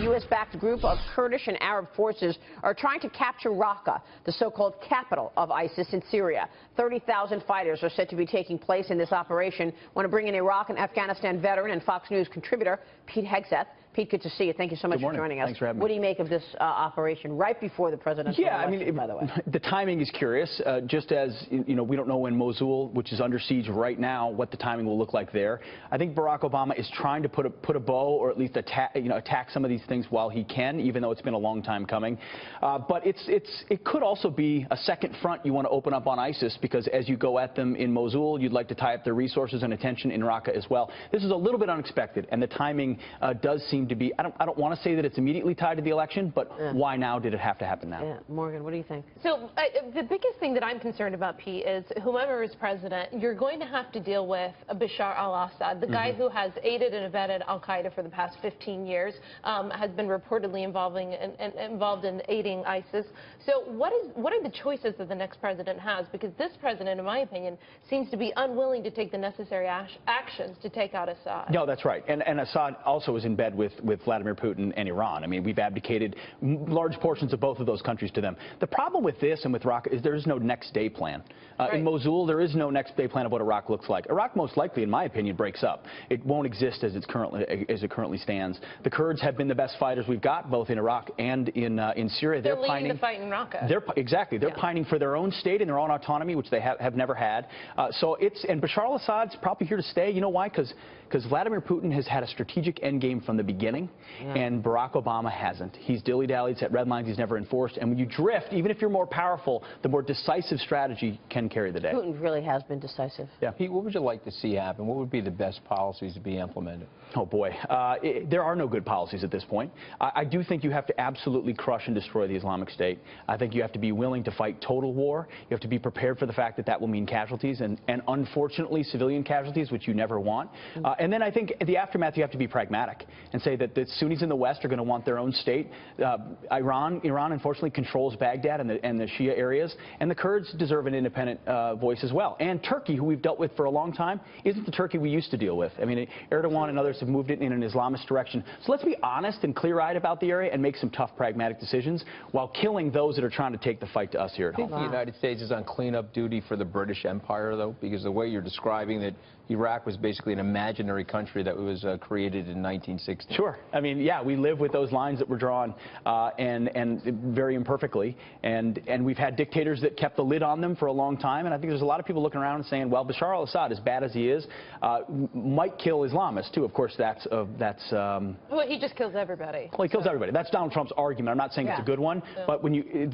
U.S.-backed group of Kurdish and Arab forces are trying to capture Raqqa, the so-called capital of ISIS in Syria. 30,000 fighters are said to be taking place in this operation. I want to bring in Iraq and Afghanistan veteran and Fox News contributor Pete Hegseth. Pete, good to see you. Thank you so much for joining us. Thanks for having me. What do you make of this operation right before the presidential election, by the way? The timing is curious. Just as, we don't know when Mosul, which is under siege right now, what the timing will look like there. I think Barack Obama is trying to put a bow, or at least attack some of these things while he can, even though it's been a long time coming. But it could also be a second front you want to open up on ISIS, because as you go at them in Mosul, you'd like to tie up their resources and attention in Raqqa as well. This is a little bit unexpected, and the timing does seem to be, I don't want to say that it's immediately tied to the election, but why now did it have to happen now? Yeah. Morgan, what do you think? So the biggest thing that I'm concerned about, Pete, is whomever is president, you're going to have to deal with Bashar al-Assad, the guy who has aided and abetted al-Qaeda for the past 15 years, has been reportedly involved in aiding ISIS. So what are the choices that the next president has? Because this president, in my opinion, seems to be unwilling to take the necessary actions to take out Assad. No, that's right. And Assad also is in bed with Vladimir Putin and Iran. I mean, we've abdicated large portions of both of those countries to them. The problem with this and with Iraq is there is no next day plan. In Mosul, there is no next day plan of what Iraq looks like. Iraq most likely, in my opinion, breaks up. It won't exist as it currently stands. The Kurds have been the best fighters we've got, both in Iraq and in Syria. They're leading the fight in Raqqa. Exactly. They're pining for their own state and their own autonomy, which they have never had. And Bashar al-Assad's probably here to stay. You know why? Because Vladimir Putin has had a strategic endgame from the beginning, and Barack Obama hasn't. He's dilly-dallied, set red lines he's never enforced, and when you drift, even if you're more powerful, the more decisive strategy can carry the day. Putin really has been decisive. Yeah. Pete, what would you like to see happen? What would be the best policies to be implemented? Oh, boy. There are no good policies at this point. I do think you have to absolutely crush and destroy the Islamic State. I think you have to be willing to fight total war. You have to be prepared for the fact that that will mean casualties, and unfortunately, civilian casualties, which you never want. And then I think in the aftermath, you have to be pragmatic and say that the Sunnis in the West are going to want their own state. Iran, unfortunately, controls Baghdad and the Shia areas, and the Kurds deserve an independent voice as well. And Turkey, who we've dealt with for a long time, isn't the Turkey we used to deal with. I mean, Erdogan and others have moved it in an Islamist direction. So let's be honest and clear-eyed about the area and make some tough, pragmatic decisions while killing those that are trying to take the fight to us here at home. I think the United States is on cleanup duty for the British Empire, though, because the way you're describing that Iraq was basically an imaginary country that was created in 1960. Sure. I mean, yeah, we live with those lines that were drawn and very imperfectly, and we've had dictators that kept the lid on them for a long time, and I think there's a lot of people looking around and saying, well, Bashar al-Assad, as bad as he is, might kill Islamists, too. Of course, well, he just kills everybody. Well, he kills everybody. That's Donald Trump's argument. I'm not saying it's a good one, but when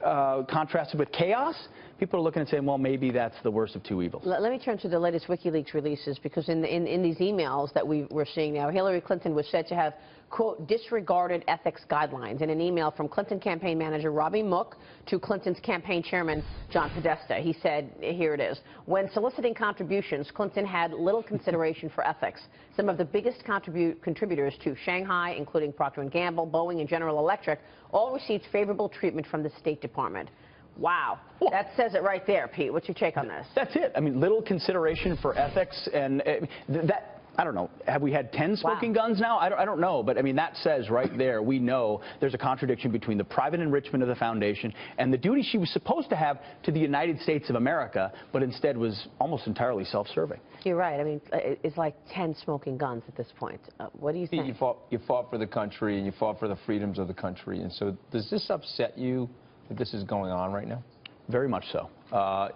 contrasted with chaos, people are looking and saying, well, maybe that's the worst of two evils. Let me turn to the latest WikiLeaks releases, because in these emails that we're seeing now, Hillary Clinton was said to have, quote, disregarded ethics guidelines in an email from Clinton campaign manager Robbie Mook to Clinton's campaign chairman John Podesta. He said, here it is, when soliciting contributions, Clinton had little consideration for ethics. Some of the biggest contributors to Shanghai, including Procter & Gamble, Boeing, and General Electric, all received favorable treatment from the State Department. Wow. That says it right there, Pete. What's your take on this? That's it. I mean, little consideration for ethics, and I don't know, have we had 10 smoking guns now? I don't know, but I mean, that says right there, we know there's a contradiction between the private enrichment of the foundation and the duty she was supposed to have to the United States of America, but instead was almost entirely self-serving. You're right. I mean, it's like 10 smoking guns at this point. What do you think? You fought for the country, and you fought for the freedoms of the country, and so does this upset you that this is going on right now? Very much so.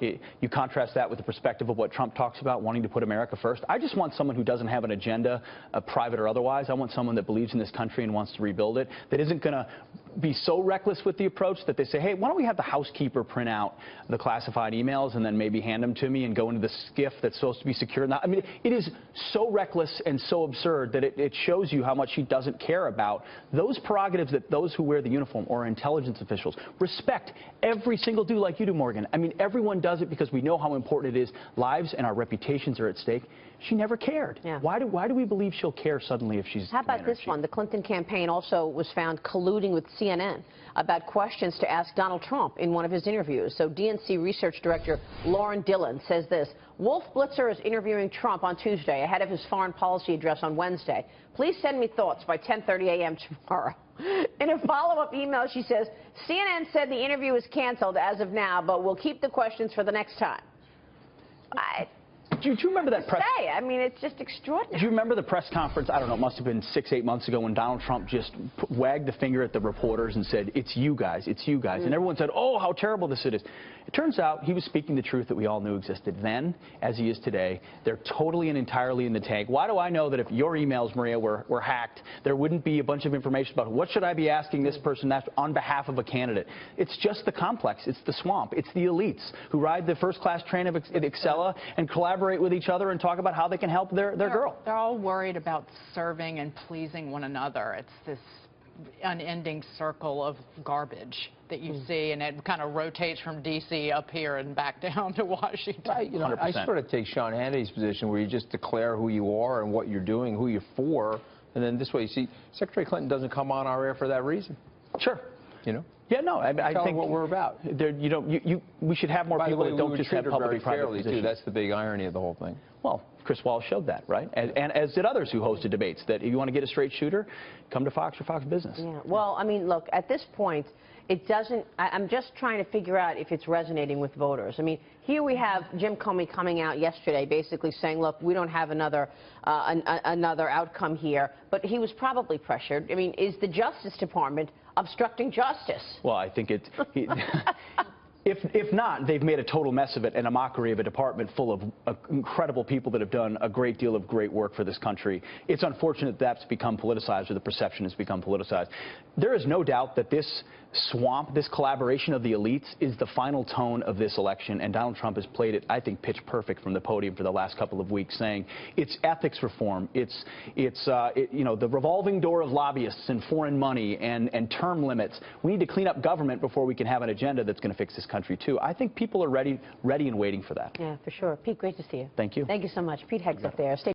You contrast that with the perspective of what Trump talks about, wanting to put America first. I just want someone who doesn't have an agenda, private or otherwise. I want someone that believes in this country and wants to rebuild it, that isn't going to be so reckless with the approach that they say, hey, why don't we have the housekeeper print out the classified emails and then maybe hand them to me and go into the skiff that's supposed to be secure. Now, I mean, it is so reckless and so absurd that it shows you how much she doesn't care about those prerogatives that those who wear the uniform or intelligence officials respect every single do, Morgan. I mean, everyone does it because we know how important it is. Lives and our reputations are at stake. She never cared. Yeah. Why do we believe she'll care suddenly if she's How about this one? The Clinton campaign also was found colluding with CNN about questions to ask Donald Trump in one of his interviews. So DNC research director Lauren Dillon says this: Wolf Blitzer is interviewing Trump on Tuesday ahead of his foreign policy address on Wednesday. Please send me thoughts by 10:30 a.m. tomorrow. In a follow-up email, she says, CNN said the interview is canceled as of now, but we'll keep the questions for the next time. Do you remember that press? I mean, it's just extraordinary. Do you remember the press conference? I don't know, it must have been 6-8 months ago when Donald Trump just wagged the finger at the reporters and said, "It's you guys, it's you guys." And everyone said, "Oh, how terrible this is." It turns out he was speaking the truth that we all knew existed then, as he is today. They're totally and entirely in the tank. Why do I know that if your emails, Maria, were hacked, there wouldn't be a bunch of information about what should I be asking this person that on behalf of a candidate? It's just the complex. It's the swamp. It's the elites who ride the first-class train of Excella and collaborate with each other and talk about how they can help their girl. They're all worried about serving and pleasing one another. It's this unending circle of garbage that you see, and it kind of rotates from D.C. up here and back down to Washington. I sort of take Sean Hannity's position where you just declare who you are and what you're doing, who you're for, and then this way, you see, Secretary Clinton doesn't come on our air for that reason. Sure. You know? Yeah, no, I think what we're about. We should have more people that don't just have public and private positions. That's the big irony of the whole thing. Well, Chris Wallace showed that, right? And as did others who hosted debates, that if you want to get a straight shooter, come to Fox or Fox Business. Yeah. Well, I mean, look, at this point, it doesn't, I'm just trying to figure out if it's resonating with voters. I mean, here we have Jim Comey coming out yesterday basically saying, look, we don't have another outcome here. But he was probably pressured. I mean, is the Justice Department obstructing justice? Well, I think it's... If not, they've made a total mess of it and a mockery of a department full of incredible people that have done a great deal of great work for this country. It's unfortunate that's become politicized, or the perception has become politicized. There is no doubt that this swamp, this collaboration of the elites, is the final tone of this election, and Donald Trump has played it, I think, pitch perfect from the podium for the last couple of weeks, saying it's ethics reform, it's the revolving door of lobbyists and foreign money and term limits. We need to clean up government before we can have an agenda that's going to fix this country too. I think people are ready and waiting for that. Yeah, for sure. Pete, great to see you. Thank you. Thank you so much. Pete Hegseth there. Stay